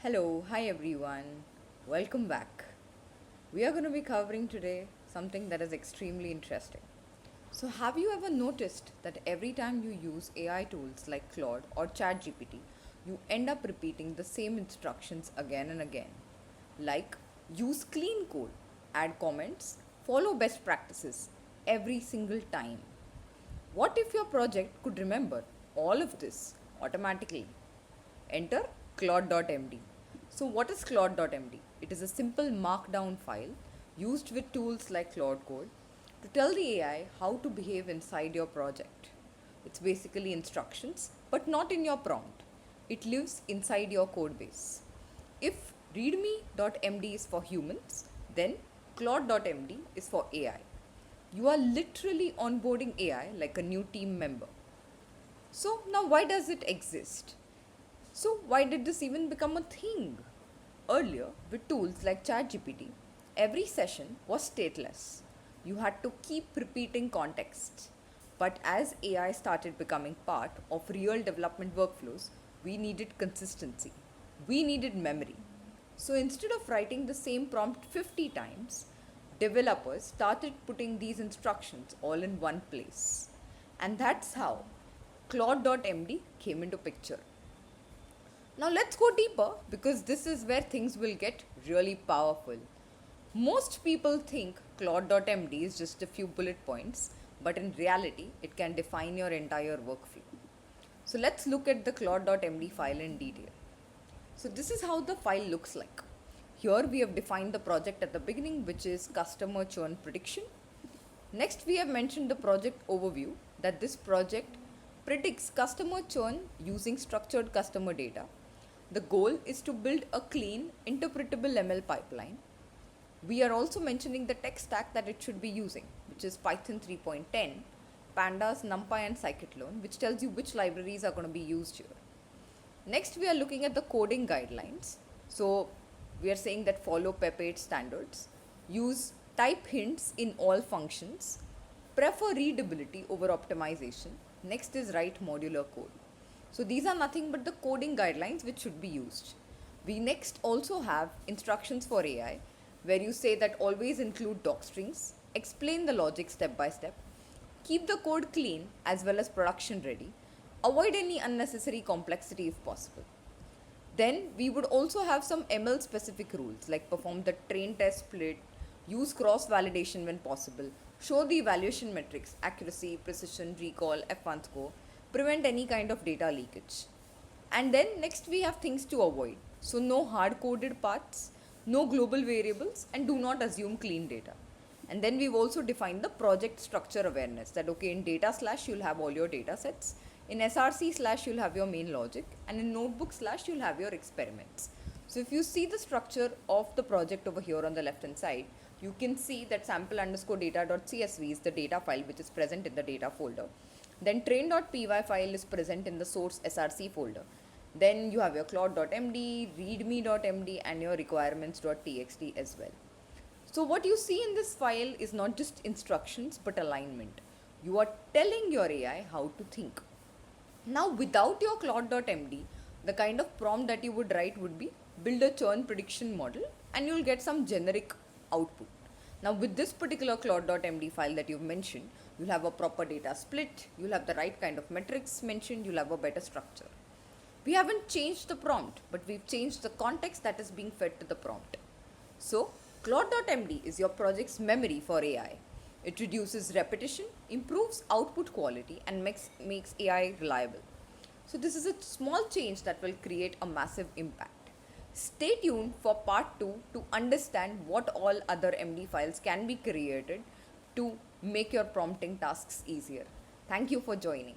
Hello, hi everyone. Welcome back. We are going to be covering today something that is extremely interesting. So, have you ever noticed that every time you use AI tools like Claude or ChatGPT, you end up repeating the same instructions again and again? Like use clean code, add comments, follow best practices every single time. What if your project could remember all of this automatically? Enter claude.md. So, what is claude.md? It is a simple markdown file used with tools like Claude Code to tell the AI how to behave inside your project. It's basically instructions, but not in your prompt. It lives inside your code base. If readme.md is for humans, then claude.md is for AI. You are literally onboarding AI like a new team member. So, now why does it exist? So, why did this even become a thing? Earlier, with tools like ChatGPT, every session was stateless. You had to keep repeating context. But as AI started becoming part of real development workflows, we needed consistency. We needed memory. So instead of writing the same prompt 50 times, developers started putting these instructions all in one place. And that's how claude.md came into picture. Now let's go deeper because this is where things will get really powerful. Most people think claude.md is just a few bullet points, but in reality, it can define your entire workflow. So let's look at the claude.md file in detail. So this is how the file looks like. Here we have defined the project at the beginning, which is customer churn prediction. Next, we have mentioned the project overview, that this project predicts customer churn using structured customer data. The goal is to build a clean, interpretable ML pipeline. We are also mentioning the tech stack that it should be using, which is Python 3.10, Pandas, NumPy, and scikit-learn, which tells you which libraries are going to be used here. Next, we are looking at the coding guidelines. So, we are saying that follow PEP8 standards, use type hints in all functions, prefer readability over optimization. Next is write modular code. So, these are nothing but the coding guidelines which should be used. We next also have instructions for AI where you say that always include docstrings, explain the logic step by step, keep the code clean as well as production ready, avoid any unnecessary complexity if possible. Then we would also have some ML specific rules like perform the train test split, use cross validation when possible, show the evaluation metrics, accuracy, precision, recall, F1 score, prevent any kind of data leakage. And then next we have things to avoid. So no hard coded paths, no global variables, and do not assume clean data. And then we've also defined the project structure awareness that okay, in data slash you'll have all your data sets, in src slash you'll have your main logic, and in notebook slash you'll have your experiments. So if you see the structure of the project over here on the left hand side, you can see that sample underscore data.csv is the data file which is present in the data folder. Then train.py file is present in the source src folder. Then you have your claude.md, readme.md, and your requirements.txt as well. So what you see in this file is not just instructions but alignment. You are telling your AI how to think. Now without your claude.md, the kind of prompt that you would write would be build a churn prediction model and you'll get some generic output. Now with this particular claude.md file that you've mentioned, you'll have a proper data split, you'll have the right kind of metrics mentioned, you'll have a better structure. We haven't changed the prompt, but we've changed the context that is being fed to the prompt. So, claude.md is your project's memory for AI. It reduces repetition, improves output quality, and makes AI reliable. So, this is a small change that will create a massive impact. Stay tuned for part 2 to understand what all other MD files can be created to make your prompting tasks easier. Thank you for joining.